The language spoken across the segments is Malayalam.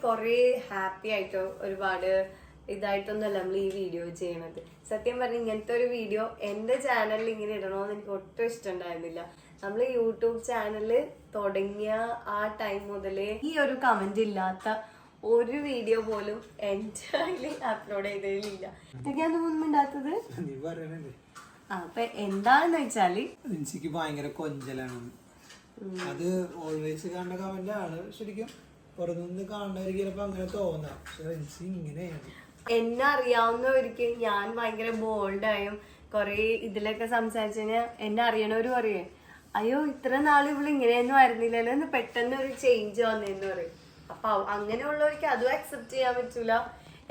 കൊറേ ഹാപ്പി ആയിട്ടോ ഒരുപാട് ഇതായിട്ടൊന്നല്ല നമ്മൾ ഈ വീഡിയോ ചെയ്യണത്. സത്യം പറഞ്ഞ ഇങ്ങനത്തെ ഒരു വീഡിയോ എന്റെ ചാനലിൽ ഇങ്ങനെ ഇടണമെന്ന് എനിക്ക് ഒട്ടും ഇഷ്ടമുണ്ടായിരുന്നില്ല. നമ്മൾ യൂട്യൂബ് ചാനല് തുടങ്ങിയ ആ ടൈം മുതലേ ഈ ഒരു കമന്റ് ഇല്ലാത്ത ഒരു വീഡിയോ പോലും എന്റെ അപ്ലോഡ് ചെയ്തതിലില്ല. എനിക്കത് മുൻപ് ഉണ്ടാത്തത് അപ്പൊ എന്താണെന്ന് വെച്ചാല് എനിക്ക് ഭയങ്കര കൊഞ്ചലാണ്. അത് ഓൾവേസ് കാണുന്ന കമന്റ് ആണ്. ശരിക്കും പുറത്തുനിന്ന് കാണുന്നവർക്ക് ചിലപ്പോ അങ്ങനെ തോന്നാം. പക്ഷെ ഇങ്ങനെയാണ്. എന്നെ അറിയാവുന്നവർക്ക് ഞാൻ ഭയങ്കര ബോൾഡായും കൊറേ ഇതിലൊക്കെ സംസാരിച്ചു കഴിഞ്ഞാൽ എന്നെ അറിയണവര് പറയേ അയ്യോ ഇത്ര നാൾ ഇവള് ഇങ്ങനെയൊന്നും ആയിരുന്നില്ലല്ലോ എന്ന് പെട്ടെന്ന് ഒരു ചേഞ്ച് വന്നെന്ന് പറയും. അപ്പൊ അങ്ങനെയുള്ളവർക്ക് അതും അക്സെപ്റ്റ് ചെയ്യാൻ പറ്റൂല.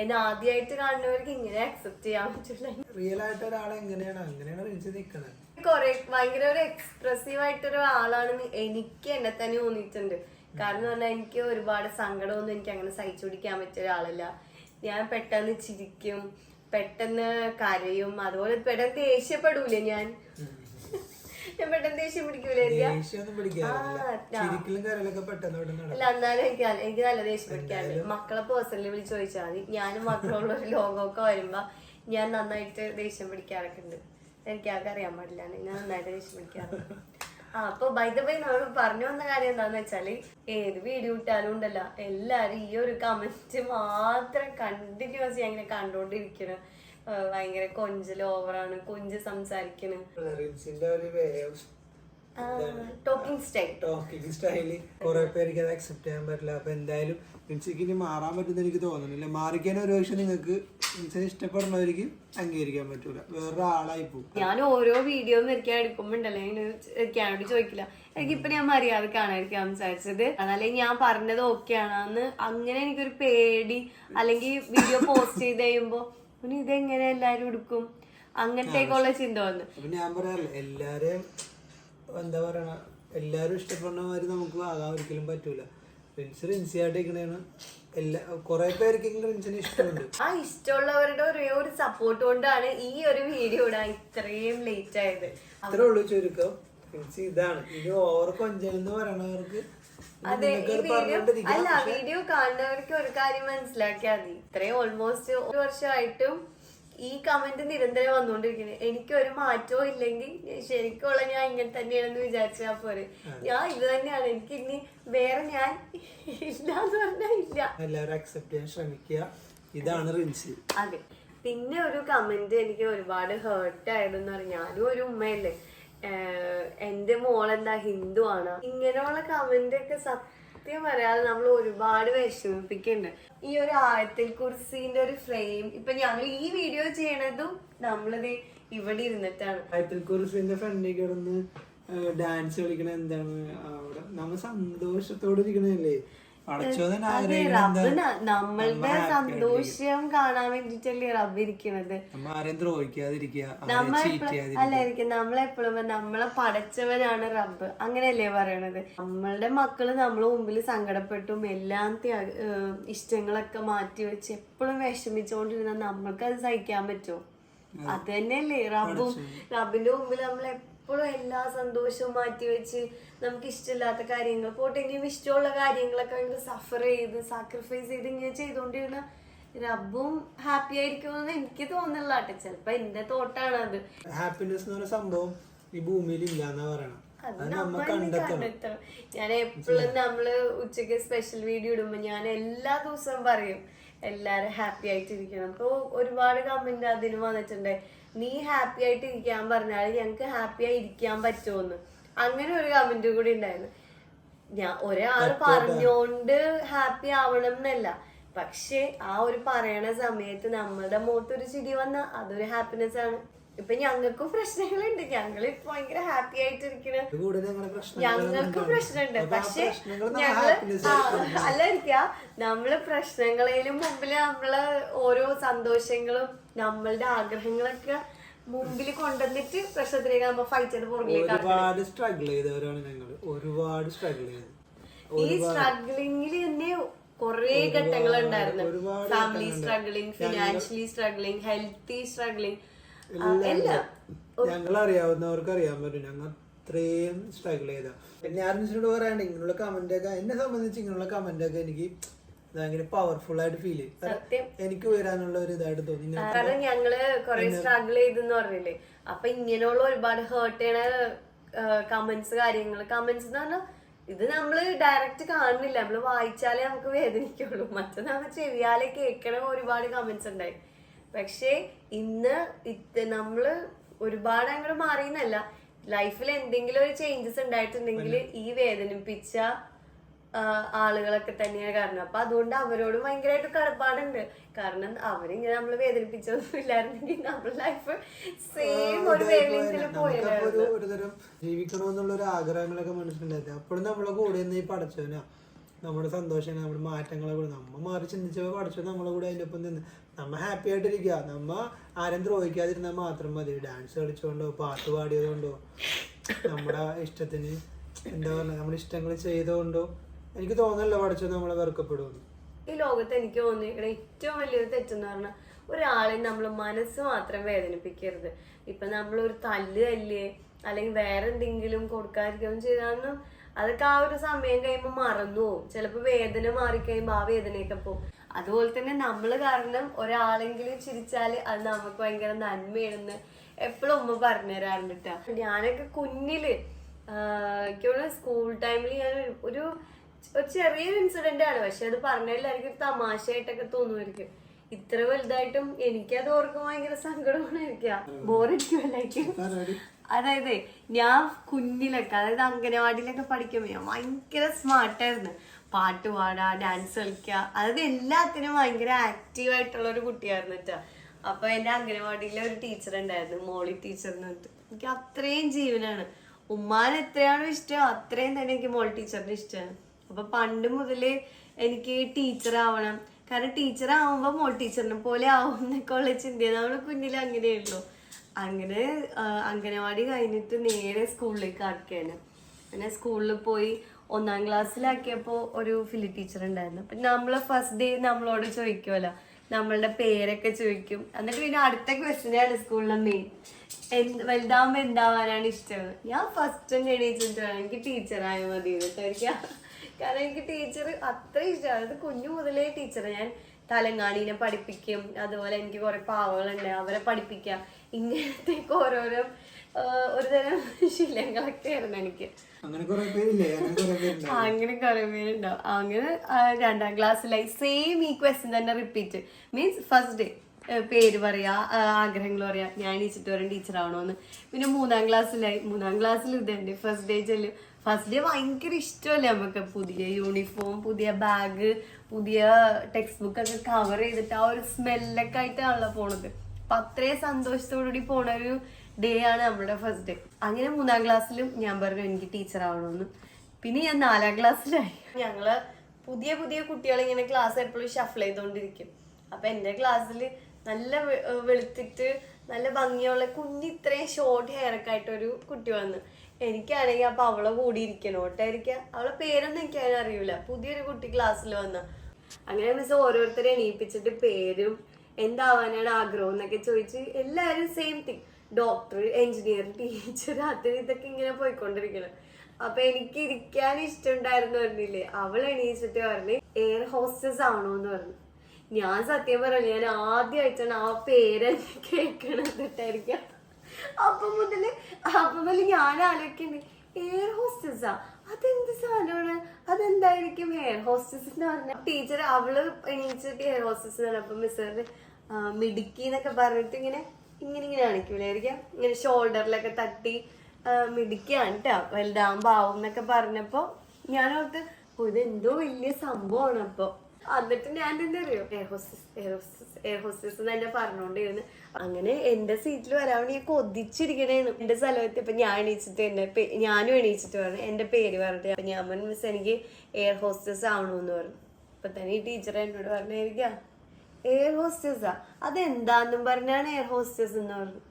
എന്നെ ആദ്യമായിട്ട് കാണുന്നവർക്ക് ഇങ്ങനെ അക്സെപ്റ്റ് ചെയ്യാൻ പറ്റൂല. റിയൽ ആയിട്ട് ഒരാൾ അങ്ങനെയാണ് നിൽക്കുന്നത്. കൊറേ ഭയങ്കര ഒരു എക്സ്പ്രസീവ് ആയിട്ടൊരു ആളാണെന്ന് എനിക്ക് എന്നെ തന്നെ തോന്നിയിട്ടുണ്ട്. കാരണം പറഞ്ഞാൽ എനിക്ക് ഒരുപാട് സങ്കടമൊന്നും എനിക്ക് അങ്ങനെ സഹിച്ചു പിടിക്കാൻ പറ്റിയ ഒരാളല്ല. ഞാൻ പെട്ടെന്ന് ചിരിക്കും, പെട്ടെന്ന് കരയും, അതുപോലെ പെട്ടെന്ന് ദേഷ്യപ്പെടൂലേ ഞാൻ പെട്ടെന്ന് ദേഷ്യം പിടിക്കൂലേ? അല്ല എന്നാലും എനിക്ക് നല്ല ദേഷ്യം പിടിക്കാറുണ്ട്. മക്കളെ പേഴ്സണലി വിളിച്ച് ചോദിച്ചാൽ മതി. ഞാനും മക്കളുള്ള ഒരു ലോകമൊക്കെ വരുമ്പോ ഞാൻ നന്നായിട്ട് ദേഷ്യം പിടിക്കാറൊക്കെ ഉണ്ട്. എനിക്ക് ആകെ അറിയാൻ പാടില്ല, ഞാൻ നന്നായിട്ട് ദേഷ്യം പിടിക്കാറുണ്ട്. അപ്പൊ ബൈ ദ ബൈ നമ്മൾ പറഞ്ഞു വന്ന കാര്യം എന്താന്ന് വെച്ചാല് ഏത് വീഡിയോ ഇട്ടാലും ഉണ്ടല്ല എല്ലാരും ഈ ഒരു കമന്റ് മാത്രം കണ്ടിന്യൂസ് ഇങ്ങനെ കണ്ടോണ്ടിരിക്കണം. ഭയങ്കര കൊഞ്ചല് ഓവറാണ്, കൊഞ്ച് സംസാരിക്കണം, ടോക്കിംഗ് സ്റ്റൈല് കുറെ പേർക്ക് അത് അക്സെപ്റ്റ് ചെയ്യാൻ പറ്റില്ല. അപ്പൊ എന്തായാലും ഇൻസിക്ക് ഇനി മാറാൻ പറ്റുന്ന എനിക്ക് തോന്നുന്നില്ല. മാറിക്കാൻ ഒരു പക്ഷെ നിങ്ങൾക്ക് ഇഷ്ടപ്പെടുന്നവർക്ക് അംഗീകരിക്കാൻ പറ്റൂല, വേറൊരാളായി പോകും. ഞാൻ ഓരോ വീഡിയോ ഒരിക്കാൻ എടുക്കുമ്പോണ്ടല്ലോ എനിക്കാനോട് ചോദിക്കില്ല എനിക്കിപ്പൊ ഞാൻ മര്യാദക്കാണായിരിക്കും സംസാരിച്ചത്, അതല്ലെങ്കിൽ ഞാൻ പറഞ്ഞത് ഓക്കെ ആണെന്ന് അങ്ങനെ എനിക്കൊരു പേടി. അല്ലെങ്കിൽ വീഡിയോ പോസ്റ്റ് ചെയ്ത് കഴിയുമ്പോ ഇതെങ്ങനെ എല്ലാരും എടുക്കും അങ്ങനത്തേക്കുള്ള ചിന്ത വന്നു. അപ്പൊ ഞാൻ പറയാറില്ല എല്ലാരെയും എന്താ പറയണ എല്ലാരും ഇഷ്ടപ്പെടുന്ന മാതിരി നമുക്ക് ആകാൻ ഒരിക്കലും പറ്റൂല. റിൻസിയായിട്ടിരിക്കണേണ് എല്ലാ കൊറേ പേർക്ക് റിൻസിന് ഇഷ്ടമുണ്ട്. ആ ഇഷ്ടമുള്ളവരുടെ ഒരു സപ്പോർട്ട് കൊണ്ടാണ് ഈ ഒരു വീഡിയോ ഇടാൻ ഇത്രയും ലേറ്റ് ആയത്. അത്രേ ഉള്ളൂ ചുരുക്കം. റിൻസി ഇതാണ് ഇത് ഓവർ കൊഞ്ചെന്ന് പറയണവർക്ക്. അതെ, അല്ല വീഡിയോ കാണുന്നവർക്ക് ഒരു കാര്യം മനസ്സിലാക്കിയാൽ മതി. ഇത്രയും ഓൾമോസ്റ്റ് ഒരു വർഷമായിട്ടും ഈ കമന്റ് നിരന്തരം വന്നുകൊണ്ടിരിക്കുന്നത്. എനിക്കൊരു മാറ്റവും ഇല്ലെങ്കിൽ ശരിക്കുള്ള ഞാൻ ഇങ്ങനെ തന്നെയാണെന്ന് വിചാരിച്ചാ പോരെ. ഞാൻ ഇത് തന്നെയാണ്, എനിക്ക് ഇനി വേറെ ഞാൻ ഇല്ലാന്ന് പറഞ്ഞാൽ ഇല്ല. എല്ലാവരും അക്സെപ്റ്റ് ചെയ്യാൻ ശ്രമിക്കുക. ഇതാണ് റിൻസി. അതെ. പിന്നെ ഒരു കമന്റ് എനിക്ക് ഒരുപാട് ഹേർട്ട് ആയതെന്ന് പറഞ്ഞാൽ ഞാനും ഒരു ഉമ്മയല്ലേ, എന്റെ മോളെന്താ ഹിന്ദു ആണ്, ഇങ്ങനെയുള്ള കമന്റ് ഒക്കെ സത്യം പറയാതെ നമ്മൾ ഒരുപാട് വിഷമിപ്പിക്കുന്നുണ്ട്. ഈ ഒരു ആയത്തിൽ കുർസിന്റെ ഒരു ഫ്രെയിം ഇപ്പൊ ഞങ്ങൾ ഈ വീഡിയോ ചെയ്യണതും നമ്മളിത് ഇവിടെ ഇരുന്നിട്ടാണ്. ആയത്തിൽ കുർസിന്റെ ഫ്രണ്ടിൽ കിടന്ന് ഡാൻസ് കളിക്കണ എന്താണ് അവിടെ നമ്മൾ സന്തോഷത്തോടെ ഇരിക്കണല്ലേ. നമ്മളുടെ സന്തോഷം കാണാൻ വേണ്ടിട്ടല്ലേ റബ്ബ് ഇരിക്കണത്. അല്ലായിരിക്കും നമ്മളെപ്പോഴും നമ്മളെ പടച്ചവനാണ് റബ്ബ്, അങ്ങനെയല്ലേ പറയണത്. നമ്മളുടെ മക്കള് നമ്മളെ മുമ്പിൽ സങ്കടപ്പെട്ടും എല്ലാം ഇഷ്ടങ്ങളൊക്കെ മാറ്റി വെച്ച് എപ്പോഴും വിഷമിച്ചോണ്ടിരുന്ന നമ്മൾക്കത് സഹിക്കാൻ പറ്റുമോ? അത് തന്നെയല്ലേ റബ്ബിന്റെ മുമ്പിൽ നമ്മൾ എപ്പോഴും എല്ലാ സന്തോഷവും മാറ്റി വെച്ച് നമുക്ക് ഇഷ്ടമില്ലാത്ത കാര്യങ്ങൾ പോട്ടെ ഇനിയും ഇഷ്ടമുള്ള കാര്യങ്ങളൊക്കെ സഫർ ചെയ്ത് സാക്രിഫൈസ് ചെയ്ത് ഇങ്ങനെ ചെയ്തോണ്ടിരുന്ന റബ്ബും ഹാപ്പി ആയിരിക്കുമെന്ന് എനിക്ക് തോന്നുന്നില്ല കേട്ടോ. ചിലപ്പോ എന്റെ തോട്ടാണ് അത്. ഹാപ്പിനെസ് എന്ന് പറയുന്ന സംഭവം ഈ ഭൂമിയിൽ ഇല്ലാന്നാ പറയണം. ഞാൻ എപ്പോഴും നമ്മള് ഉച്ചക്ക് സ്പെഷ്യൽ വീഡിയോ ഇടുമ്പോ ഞാൻ എല്ലാ ദിവസവും പറയും എല്ലാരും ഹാപ്പി ആയിട്ടിരിക്കണം. അപ്പൊ ഒരുപാട് കമന്റ് അതിന് വന്നിട്ടുണ്ട്, നീ ഹാപ്പി ആയിട്ട് ഇരിക്കാൻ പറഞ്ഞാൽ ഞങ്ങക്ക് ഹാപ്പി ആയി ഇരിക്കാൻ പറ്റുമെന്ന്. അങ്ങനെ ഒരു കമന്റ് കൂടി ഉണ്ടായിരുന്നു. ഞാൻ ഒരാള് പറഞ്ഞോണ്ട് ഹാപ്പി ആവണം എന്നല്ല, പക്ഷെ ആ ഒരു പറയണ സമയത്ത് നമ്മളുടെ മുഖത്തൊരു ചിരി വന്ന അതൊരു ഹാപ്പിനെസ് ആണ്. ഇപ്പൊ ഞങ്ങൾക്കും പ്രശ്നങ്ങളുണ്ട്, ഞങ്ങള് ഭയങ്കര ഹാപ്പി ആയിട്ടിരിക്കണ ഞങ്ങൾക്ക് പ്രശ്നമുണ്ട്. പക്ഷെ അല്ലായിരിക്കാം നമ്മള് പ്രശ്നങ്ങളേലും മുമ്പില് നമ്മളെ ഓരോ സന്തോഷങ്ങളും നമ്മളുടെ ആഗ്രഹങ്ങളൊക്കെ മുമ്പിൽ കൊണ്ടുവന്നിട്ട് പ്രശ്നത്തിലേക്ക് നമ്മൾ ഫൈറ്റ് ചെയ്ത് പുറകിലേക്ക്. ഒരുപാട് സ്ട്രഗിൾ ചെയ്തവരാണ് ഞങ്ങൾ, ഒരുപാട് സ്ട്രഗിൾ ചെയ്തു. ഈ സ്ട്രഗ്ലിംഗിൽ തന്നെ കൊറേ ഘട്ടങ്ങൾ ഉണ്ടായിരുന്നു. Family struggling, financially struggling, healthy struggling, എല്ലാം ഞങ്ങൾ അറിയാവുന്നവർക്ക് അറിയാൻ പറ്റും. ഞങ്ങൾ അത്രയും സ്ട്രഗിൾ ചെയ്ത. പിന്നെ ആരും പറയാണ്ട് ഇങ്ങനെയുള്ള കമന്റ് ഒക്കെ എന്നെ സംബന്ധിച്ച് ഇങ്ങനെയുള്ള കമന്റ് ഒക്കെ എനിക്ക് ഭയങ്കര പവർഫുൾ ആയിട്ട് ഫീൽ ചെയ്യും. സത്യം. എനിക്ക് വരാനുള്ള ഒരു ഇതായിട്ട് തോന്നി. കാരണം ഞങ്ങള് കൊറേ സ്ട്രഗിൾ ചെയ്തെന്ന് പറഞ്ഞില്ലേ, അപ്പൊ ഇങ്ങനെയുള്ള ഒരുപാട് ഹേർട്ട് ചെയ്യണ കമന്റ്സ് കമന്റ്സ് എന്ന് പറഞ്ഞാൽ ഇത് നമ്മള് ഡയറക്റ്റ് കാണുന്നില്ല, നമ്മള് വായിച്ചാലേ നമുക്ക് വേദനിക്കുള്ളൂ. മറ്റേ നമ്മൾ ചെവിയാലെ കേൾക്കണ ഒരുപാട് കമന്റ്സ് ഉണ്ടായി. പക്ഷെ ഇന്ന് നമ്മള് ഒരുപാട് അങ്ങോട്ട് മാറിയെന്നല്ല, ലൈഫിൽ എന്തെങ്കിലും ഒരു ചേഞ്ചസ് ഉണ്ടായിട്ടുണ്ടെങ്കിൽ ഈ വേദനിപ്പിച്ച ആളുകളൊക്കെ തന്നെയാണ് കാരണം. അപ്പൊ അതുകൊണ്ട് അവരോട് ഭയങ്കരമായിട്ട് കടപ്പാടുണ്ട്. കാരണം അവരിങ്ങനെ നമ്മള് വേദനിപ്പിച്ചൊന്നും ഇല്ലായിരുന്നെങ്കിൽ നമ്മുടെ ലൈഫ് സെയിം ഒരു വേവലിംഗിൽ പോയായിരുന്നു. ഒരുതരം ജീവിക്കണമെന്നുള്ള ഒരു ആഗ്രഹങ്ങളൊക്കെ മനസ്സിലുണ്ടായിരുന്നു. അപ്പോഴും നമ്മളെ കൂടെ ഈ പഠിച്ചവനാ, നമ്മുടെ സന്തോഷം, നമ്മുടെ മാറ്റങ്ങളെ കൂടെ നമ്മ മാറി ചിന്തിച്ചപ്പോ പഠിച്ചോ നമ്മളെ കൂടെ അതിന്റെ ഒപ്പം നിന്ന് നമ്മ ഹാപ്പി ആയിട്ടിരിക്കുക. നമ്മ ആരും ദ്രോഹിക്കാതിരുന്നാൽ മാത്രം മതി. ഡാൻസ് കളിച്ചോണ്ടോ പാട്ട് പാടിയതുകൊണ്ടോ നമ്മുടെ ഇഷ്ടത്തിന് എന്താ പറയുക നമ്മുടെ ഇഷ്ടങ്ങൾ ചെയ്തുകൊണ്ടോ എനിക്ക് തോന്നല്ല പഠിച്ചോ നമ്മളെ വെറുക്കപ്പെടുമെന്ന്. ഈ ലോകത്ത് എനിക്ക് തോന്നിയിരിക്കണ ഏറ്റവും വലിയൊരു തെറ്റെന്ന് പറഞ്ഞാൽ ഒരാളെ നമ്മൾ മനസ്സ് മാത്രം വേദനിപ്പിക്കരുത്. ഇപ്പൊ നമ്മളൊരു തല്ല് അല്ലെങ്കിൽ വേറെ എന്തെങ്കിലും കൊടുക്കാതിരിക്കുകയും ചെയ്താന്ന് അതൊക്കെ ആ ഒരു സമയം കഴിയുമ്പോൾ മറന്നു പോകും. ചിലപ്പോൾ വേദന മാറിക്കഴിയുമ്പോൾ ആ വേദനയൊക്കെ പോകും. അതുപോലെ തന്നെ നമ്മൾ കാരണം ഒരാളെങ്കിലും ചിരിച്ചാല് അത് നമുക്ക് ഭയങ്കര നന്മയാണെന്ന് എപ്പോഴും ഉമ്മ പറഞ്ഞു തരാറുണ്ട് ട്ടാ. ഞാനൊക്കെ കുഞ്ഞില് എനിക്കോട് സ്കൂൾ ടൈമിൽ ഞാൻ ഒരു ചെറിയൊരു ഇൻസിഡന്റ് ആണ്, പക്ഷെ അത് പറഞ്ഞെല്ലാവർക്കും ഒരു തമാശയായിട്ടൊക്കെ തോന്നുമായിരിക്കും. ഇത്ര വലുതായിട്ടും എനിക്കത് ഓർക്കുമ്പോൾ ഭയങ്കര സങ്കടമായിരിക്കാം, ബോറടിക്കുമല്ലായിരിക്കും. അതായത് ഞാൻ കുഞ്ഞിലൊക്കെ, അതായത് അംഗനവാടിയിലൊക്കെ പഠിക്കുമ്പോൾ ഞാൻ ഭയങ്കര സ്മാർട്ടായിരുന്നു. പാട്ട് പാടുക, ഡാൻസ് കളിക്കുക, അതായത് എല്ലാത്തിനും ഭയങ്കര ആക്റ്റീവായിട്ടുള്ള ഒരു കുട്ടിയായിരുന്നു കേട്ടോ. അപ്പൊ എന്റെ അംഗനവാടിയിലെ ഒരു ടീച്ചർ ഉണ്ടായിരുന്നു, മോളി ടീച്ചർ എന്ന് പറഞ്ഞിട്ട്. എനിക്ക് അത്രയും ജീവനാണ്. ഉമ്മാൻ എത്രയാണോ ഇഷ്ടം അത്രയും തന്നെ എനിക്ക് മോളി ടീച്ചറിന് ഇഷ്ടമാണ്. അപ്പൊ പണ്ട് മുതലേ എനിക്ക് ടീച്ചർ ആവണം, കാരണം ടീച്ചർ ആവുമ്പോ മോൾ ടീച്ചറിനെ പോലെ ആവും എന്നൊക്കെ ഉള്ള ചിന്ത നമ്മള് കുഞ്ഞില് അങ്ങനെയുള്ളൂ. അങ്ങനെ അംഗനവാടി കഴിഞ്ഞിട്ട് നേരെ സ്കൂളിലേക്ക് ആക്കിയാണ്. പിന്നെ സ്കൂളിൽ പോയി 1ാം ക്ലാസ്സിലാക്കിയപ്പോ ഒരു ഫിലി ടീച്ചർ ഉണ്ടായിരുന്നു. അപ്പൊ നമ്മള് ഫസ്റ്റ് ഡേ നമ്മളോട് ചോദിക്കുമല്ലോ, നമ്മളുടെ പേരൊക്കെ ചോദിക്കും. എന്നിട്ട് പിന്നെ അടുത്ത ക്വസ്റ്റ്യനാണ് സ്കൂളിലെ മെയിൻ, വലുതാവുമ്പോ എന്താവാനാണ് ഇഷ്ടം. ഞാൻ ഫസ്റ്റ് എണീച്ചിട്ട് എനിക്ക് ടീച്ചറായ മതി എന്നിട്ടായിരിക്കാം. കാരണം എനിക്ക് ടീച്ചർ അത്ര ഇഷ്ടമാണ്. അത് കുഞ്ഞു മുതലേ ടീച്ചർ. ഞാൻ തലങ്ങാണീനെ പഠിപ്പിക്കും, അതുപോലെ എനിക്ക് കുറെ പാവകളുണ്ട് അവരെ പഠിപ്പിക്കാം. ഇങ്ങനത്തേക്ക് ഓരോരോ ഒരു തരം ശീലങ്ങളൊക്കെ ആയിരുന്നു എനിക്ക്. അങ്ങനെ കുറെ പേരുണ്ടാവും. അങ്ങനെ 2ാം ക്ലാസ്സിലായി സെയിം ഈ ക്വസ്റ്റ്യൻ തന്നെ റിപ്പീറ്റ്. മീൻസ് ഫസ്റ്റ് ഡേ പേര് പറയാ, ആഗ്രഹങ്ങൾ പറയാ, ഞാൻ എണീച്ചിട്ട് വരാൻ ടീച്ചർ ആവണോന്ന്. പിന്നെ 3ാം ക്ലാസ്സിലായി. 3ാം ക്ലാസ്സിൽ ഇതുണ്ട് ഫസ്റ്റ് ഡേ ചെല്ലും. ഫസ്റ്റ് ഡേ ഭയങ്കര ഇഷ്ടമല്ലേ നമുക്ക്, പുതിയ യൂണിഫോം, പുതിയ ബാഗ്, പുതിയ ടെക്സ്റ്റ് ബുക്ക് ഒക്കെ കവർ ചെയ്തിട്ട് ആ ഒരു സ്മെല്ലൊക്കെ ആയിട്ടാണല്ലോ പോണത്. അപ്പൊ അത്രയും സന്തോഷത്തോടുകൂടി പോണ ഒരു ഡേ ആണ് നമ്മുടെ ഫസ്റ്റ് ഡേ. അങ്ങനെ 3ാം ക്ലാസ്സിലും ഞാൻ പറഞ്ഞു എനിക്ക് ടീച്ചർ ആവണമെന്ന്. പിന്നെ ഞാൻ 4ാം ക്ലാസ്സിലായി. ഞങ്ങള് പുതിയ പുതിയ കുട്ടികൾ ഇങ്ങനെ ക്ലാസ് എപ്പോഴും ഷഫിൾ ചെയ്തോണ്ടിരിക്കും. അപ്പൊ എന്റെ ക്ലാസ്സിൽ നല്ല വെളുത്തിട്ട് നല്ല ഭംഗിയുള്ള ഇത്രയും ഷോർട്ട് ഹെയർ ഒക്കെ ആയിട്ടൊരു കുട്ടി വന്ന്. എനിക്കാണെങ്കിൽ അപ്പൊ അവളെ കൂടി ഇരിക്കണോട്ടായിരിക്കാം, അവളെ പേരൊന്നും എനിക്ക് അറിയൂല. പുതിയൊരു കുട്ടി ക്ലാസ്സിൽ വന്ന. അങ്ങനെ മിസ് ഓരോരുത്തരെ എണീപ്പിച്ചിട്ട് പേരും എന്താവാനാണ് ആഗ്രഹം എന്നൊക്കെ ചോദിച്ച് എല്ലാരും same thing, doctor, engineer, teacher, അത് ഇതൊക്കെ ഇങ്ങനെ പോയിക്കൊണ്ടിരിക്കണം. അപ്പൊ എനിക്ക് ഇരിക്കാൻ ഇഷ്ടമുണ്ടായിരുന്നു പറഞ്ഞില്ലേ, അവൾ എണീച്ചിട്ട് പറഞ്ഞു എയർ ഹോസ്റ്റസ് ആണോന്ന് പറഞ്ഞു. ഞാൻ സത്യം പറഞ്ഞു, ഞാൻ ആദ്യമായിട്ടാണ് ആ പേര് കേൾക്കണതിട്ടായിരിക്കാം. അപ്പം മുതല് ഞാൻ ആലോചിക്കണ്ടേ എയർ ഹോസ്റ്റസാ, അതെന്ത് സാധനമാണ്, അതെന്തായിരിക്കും എയർ ഹോസ്റ്റസ് എന്ന് പറഞ്ഞ. ടീച്ചർ അവള് എണീച്ചിട്ട് എയർ ഹോസ്റ്റസ് എന്ന് പറഞ്ഞപ്പോ മിസ്സറിന് മിടുക്കി എന്നൊക്കെ പറഞ്ഞിട്ട് ഇങ്ങനെ കാണിക്കൂലായിരിക്കാം, ഇങ്ങനെ ഷോൾഡറിലൊക്കെ തട്ടി മിടുക്കിയാണ് കേട്ടോ, വലുതാകുമ്പോ ആവും എന്നൊക്കെ പറഞ്ഞപ്പോ ഞാൻ ഓർത്ത് ഇതെന്തോ വലിയ സംഭവമാണ്. അപ്പൊ എന്നിട്ട് ഞാൻ എന്താ അറിയോ, എയർ ഹോസ്റ്റസ് തന്നെ പറഞ്ഞോണ്ടിരുന്നു. അങ്ങനെ എന്റെ സീറ്റിൽ വരാൻ വേണ്ടി ഞാൻ കൊതിച്ചിരിക്കണേന്ന്. എന്റെ സ്ഥലത്ത് ഇപ്പൊ ഞാനും എണീച്ചിട്ട് പറഞ്ഞു എന്റെ പേര് പറഞ്ഞിട്ട്. അപ്പൊ ഞാൻ പറഞ്ഞു മിസ് എനിക്ക് എയർ ഹോസ്റ്റസ് ആവണമെന്ന് പറഞ്ഞു. അപ്പൊ തന്നെ ഈ ടീച്ചർ എന്നോട് പറഞ്ഞായിരിക്കാം എയർ ഹോസ്റ്റസാ, അതെന്താന്നും പറഞ്ഞാണ് എയർ ഹോസ്റ്റസ് എന്ന് പറഞ്ഞു.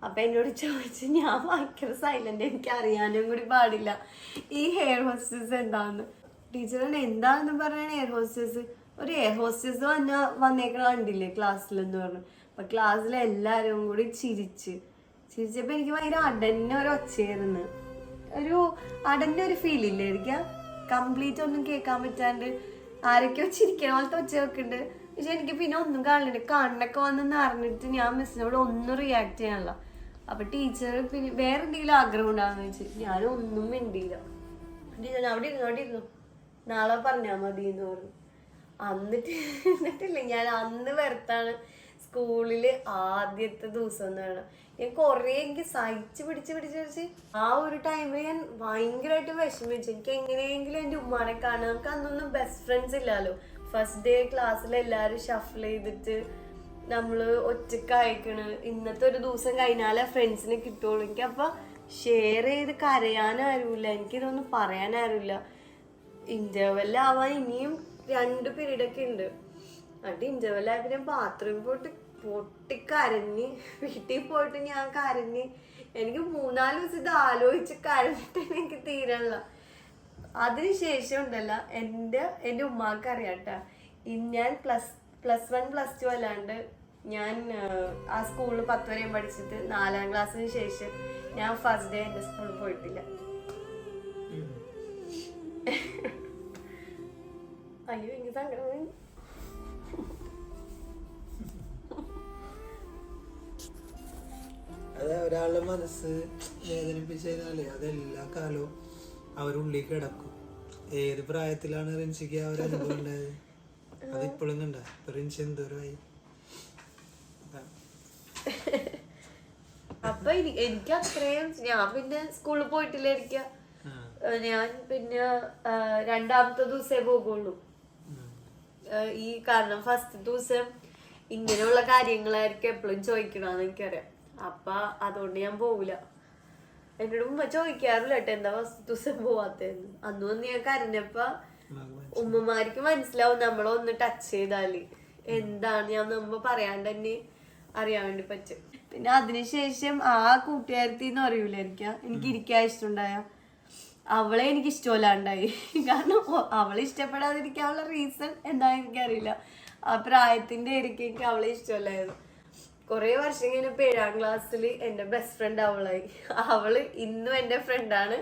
അപ്പൊ എന്നോട് ചോദിച്ചു, ഞാൻ ഭയങ്കര സൈലന്റ്, എനിക്ക് അറിയാനും കൂടി പാടില്ല ഈ എയർ ഹോസ്റ്റസ് എന്താന്ന്. ടീച്ചറിന് എന്താണെന്ന് പറഞ്ഞാണ് എയർ ഹോസ്റ്റസ്. ഒരു എയർ ഹോസ്റ്റസ് വന്നേക്കണ കണ്ടില്ലേ ക്ലാസ്സിലെന്ന് പറഞ്ഞു. അപ്പൊ ക്ലാസ്സിലെ എല്ലാരും കൂടി ചിരിച്ചപ്പോ എനിക്ക് ഭയങ്കര അടഞ്ഞ ഒരു ഒച്ചയായിരുന്നു. ഒരു അടഞ്ഞ ഒരു ഫീൽ ഇല്ലായിരിക്കാം, കംപ്ലീറ്റ് ഒന്നും കേൾക്കാൻ പറ്റാണ്ട് ആരൊക്കെ ചിരിക്കണ പോലത്തെ ഒച്ച വെക്കുന്നുണ്ട്. പക്ഷെ എനിക്ക് പിന്നെ ഒന്നും കാണില്ല, കണ്ണൊക്കെ വന്നെന്ന് അറിഞ്ഞിട്ട് ഞാൻ മിസ്സിനോട് ഒന്നും റിയാക്ട് ചെയ്യാനുള്ള. അപ്പൊ ടീച്ചർ പിന്നെ വേറെ എന്തെങ്കിലും ആഗ്രഹം ഉണ്ടാകുന്ന വെച്ച് ഞാനൊന്നും മിണ്ടിയില്ല. അവിടെ ഇരുന്നു നാളെ പറഞ്ഞാ മതി എന്ന് പറഞ്ഞു. എന്നിട്ടില്ല ഞാൻ അന്ന് വരത്താണ് സ്കൂളില് ആദ്യത്തെ ദിവസം എന്ന് വേണം. ഞാൻ കൊറേ എനിക്ക് സഹിച്ച് പിടിച്ച് ആ ഒരു ടൈമിൽ ഞാൻ ഭയങ്കരമായിട്ട് വിഷമിച്ചു. എനിക്ക് എങ്ങനെയെങ്കിലും എൻ്റെ ഉമ്മാനെ കാണാം. നമുക്ക് അന്നൊന്നും ബെസ്റ്റ് ഫ്രണ്ട്സ് ഇല്ലല്ലോ. ഫസ്റ്റ് ഡേ ക്ലാസ്സിൽ എല്ലാവരും ഷഫിൾ ചെയ്തിട്ട് നമ്മള് ഒറ്റക്ക് അയക്കണ്. ഇന്നത്തെ ഒരു ദിവസം കഴിഞ്ഞാലേ ഫ്രണ്ട്സിനെ കിട്ടുള്ളൂ. എനിക്ക് അപ്പൊ ഷെയർ ചെയ്ത് കരയാനാരുമില്ല, എനിക്കിതൊന്നും പറയാനാരുമില്ല. ഇന്റർവെല്ലാവാൻ ഇനിയും 2 പീരീഡൊക്കെ ഉണ്ട്. എന്നിട്ട് ഇന്റർവെല്ലായപ്പോ ഞാൻ ബാത്റൂമിൽ പോയിട്ട് പൊട്ടിക്കരഞ്ഞ്, വീട്ടിൽ പോയിട്ട് ഞാൻ കരഞ്ഞ്. എനിക്ക് 3-4 ദിവസം ഇത് ആലോചിച്ച് കരഞ്ഞിട്ട് എനിക്ക് തീരല്ല. അതിനുശേഷം ഉണ്ടല്ല എൻ്റെ ഉമ്മാക്ക് അറിയാട്ടാ, ഞാൻ +1 +2 അല്ലാണ്ട് ഞാൻ ആ സ്കൂളിൽ 10 വരെയും പഠിച്ചിട്ട് 4ാം ക്ലാസ്സിന് ശേഷം ഞാൻ ഫസ്റ്റ് ഡേ എൻ്റെ സ്കൂളിൽ പോയിട്ടില്ല. അയ്യോ എനിക്ക് സങ്കടം. അത് ഒരാളുടെ മനസ്സ് വേദനിപ്പിച്ചു കഴിഞ്ഞാല് അതെല്ലാ കാലവും അവരുള്ളിൽ കിടക്കും. ഏത് പ്രായത്തിലാണ് റിൻസിക്ക് ആ ഒരു അനുഭവം ഉണ്ടായത്? അതിപ്പോഴും കണ്ട ഇപ്പൊ റിൻസി എന്തോരമായി. അപ്പൊ എനിക്ക് അത്രയും ഞാൻ പിന്നെ സ്കൂളിൽ പോയിട്ടില്ലായിരിക്കാം. ഞാൻ പിന്നെ 2ാമത്തെ ദിവസമേ പോകുള്ളൂ. ഈ കാരണം ഫസ്റ്റ് ദിവസം ഇങ്ങനെയുള്ള കാര്യങ്ങളായിരിക്കും എപ്പോഴും ചോദിക്കണമെന്ന് എനിക്കറിയാം. അപ്പൊ അതുകൊണ്ട് ഞാൻ പോവില്ല. എന്നോട് ഉമ്മ ചോദിക്കാറില്ല കേട്ടോ എന്താ ഫസ്റ്റ് ദിവസം പോവാത്തേന്ന്. അന്നൊന്ന് ഞാൻ കരഞ്ഞപ്പ ഉമ്മമാർക്ക് മനസ്സിലാവും നമ്മളൊന്ന് ടച്ച് ചെയ്താല് എന്താണ് ഞാൻ നമ്മ പറയാണ്ട് തന്നെ അറിയാൻ വേണ്ടി പറ്റും. പിന്നെ അതിനുശേഷം ആ കൂട്ടുകാരത്തിന്ന് പറയൂല എനിക്ക് ഇരിക്കാൻ ഇഷ്ടമുണ്ടായ അവളെ എനിക്ക് ഇഷ്ടമല്ലാണ്ടായി. കാരണം അവളെ ഇഷ്ടപ്പെടാതിരിക്കാനുള്ള റീസൺ എന്താണെന്ന് എനിക്കറിയില്ല. ആ പ്രായത്തിന്റെ ഇടയ്ക്ക് എനിക്ക് അവളെ ഇഷ്ടമല്ലായിരുന്നു. കുറെ വർഷം കഴിഞ്ഞപ്പോ 7ാം ക്ലാസ്സിൽ എൻ്റെ ബെസ്റ്റ് ഫ്രണ്ട് അവളായി. അവള് ഇന്നും എൻ്റെ ഫ്രണ്ടാണ്.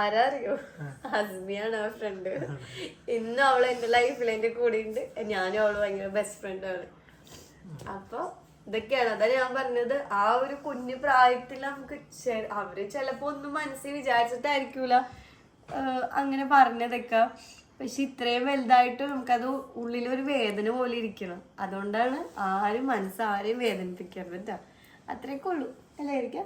ആരാ അറിയോ? ഹസ്മിയാണ് ആ ഫ്രണ്ട്. ഇന്നും അവള് എൻ്റെ ലൈഫിൽ എൻ്റെ കൂടെ ഉണ്ട്. ഞാനും അവള് ഭയങ്കര ബെസ്റ്റ് ഫ്രണ്ടാണ്. അപ്പൊ ഇതൊക്കെയാണ് അതാ ഞാൻ പറഞ്ഞത്. ആ ഒരു കുഞ്ഞു പ്രായത്തിൽ നമുക്ക് അവര് ചിലപ്പോ ഒന്നും മനസ്സിൽ വിചാരിച്ചിട്ടായിരിക്കൂല അങ്ങനെ പറഞ്ഞതൊക്കെ. പക്ഷെ ഇത്രയും വലുതായിട്ട് നമുക്കത് ഉള്ളിലൊരു വേദന പോലെ ഇരിക്കണം. അതുകൊണ്ടാണ് ആരും മനസ്സാരെയും വേദനിപ്പിക്കരുത് കേട്ടോ. അത്രയൊക്കെ ഉള്ളൂ അല്ലേ?